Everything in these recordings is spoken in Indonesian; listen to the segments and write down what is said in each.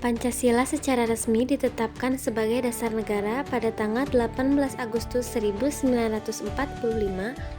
Pancasila secara resmi ditetapkan sebagai dasar negara pada tanggal 18 Agustus 1945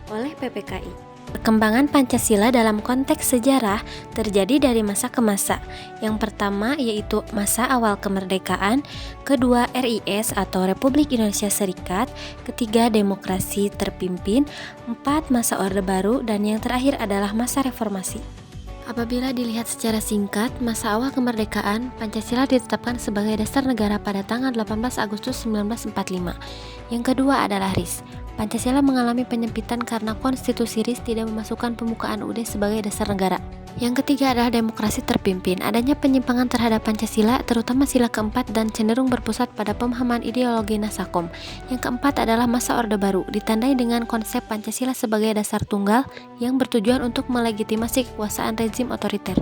oleh PPKI. Perkembangan Pancasila dalam konteks sejarah terjadi dari masa ke masa. Yang pertama yaitu masa awal kemerdekaan, kedua RIS atau Republik Indonesia Serikat, ketiga demokrasi terpimpin, empat masa Orde Baru, dan yang terakhir adalah masa reformasi. Apabila dilihat secara singkat, masa awal kemerdekaan, Pancasila ditetapkan sebagai dasar negara pada tanggal 18 Agustus 1945. Yang kedua adalah RIS. Pancasila mengalami penyempitan karena konstitusi RIS tidak memasukkan pembukaan UUD sebagai dasar negara. Yang ketiga adalah demokrasi terpimpin. Adanya penyimpangan terhadap Pancasila, terutama sila keempat, dan cenderung berpusat pada pemahaman ideologi Nasakom. Yang keempat adalah masa Orde Baru, ditandai dengan konsep Pancasila sebagai dasar tunggal yang bertujuan untuk melegitimasi kekuasaan rezim otoriter.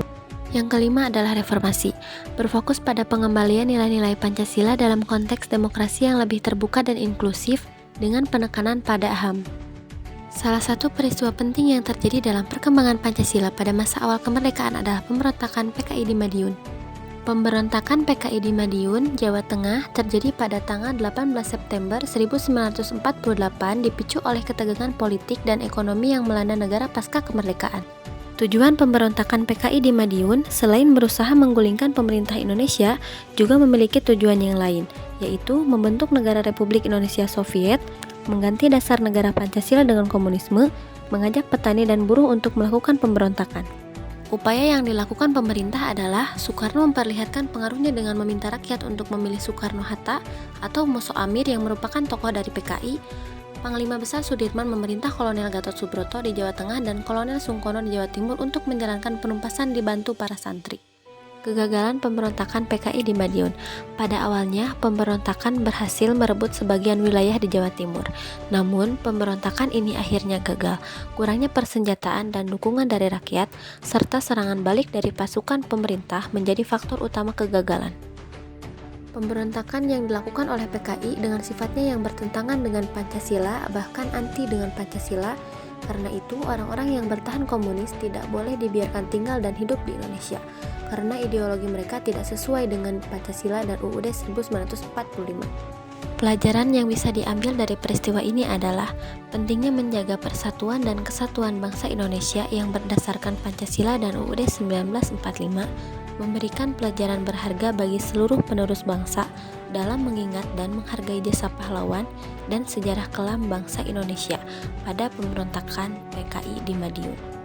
Yang kelima adalah reformasi, berfokus pada pengembalian nilai-nilai Pancasila dalam konteks demokrasi yang lebih terbuka dan inklusif dengan penekanan pada HAM. Salah satu peristiwa penting yang terjadi dalam perkembangan Pancasila pada masa awal kemerdekaan adalah pemberontakan PKI di Madiun. Pemberontakan PKI di Madiun, Jawa Tengah terjadi pada tanggal 18 September 1948 dipicu oleh ketegangan politik dan ekonomi yang melanda negara pasca kemerdekaan. Tujuan pemberontakan PKI di Madiun selain berusaha menggulingkan pemerintah Indonesia, juga memiliki tujuan yang lain, yaitu membentuk negara Republik Indonesia Soviet, mengganti dasar negara Pancasila dengan komunisme, mengajak petani dan buruh untuk melakukan pemberontakan. Upaya yang dilakukan pemerintah adalah Soekarno memperlihatkan pengaruhnya dengan meminta rakyat untuk memilih Soekarno-Hatta atau Musa Amir yang merupakan tokoh dari PKI, Panglima Besar Sudirman memerintah Kolonel Gatot Subroto di Jawa Tengah dan Kolonel Sungkono di Jawa Timur untuk menjalankan penumpasan dibantu para santri. Kegagalan pemberontakan PKI di Madiun. Pada awalnya, pemberontakan berhasil merebut sebagian wilayah di Jawa Timur. Namun, pemberontakan ini akhirnya gagal. Kurangnya persenjataan dan dukungan dari rakyat, serta serangan balik dari pasukan pemerintah menjadi faktor utama kegagalan. Pemberontakan yang dilakukan oleh PKI dengan sifatnya yang bertentangan dengan Pancasila, bahkan anti dengan Pancasila. Karena itu, orang-orang yang bertahan komunis tidak boleh dibiarkan tinggal dan hidup di Indonesia, karena ideologi mereka tidak sesuai dengan Pancasila dan UUD 1945. Pelajaran yang bisa diambil dari peristiwa ini adalah pentingnya menjaga persatuan dan kesatuan bangsa Indonesia yang berdasarkan Pancasila dan UUD 1945, memberikan pelajaran berharga bagi seluruh penerus bangsa dalam mengingat dan menghargai jasa pahlawan dan sejarah kelam bangsa Indonesia pada pemberontakan PKI di Madiun.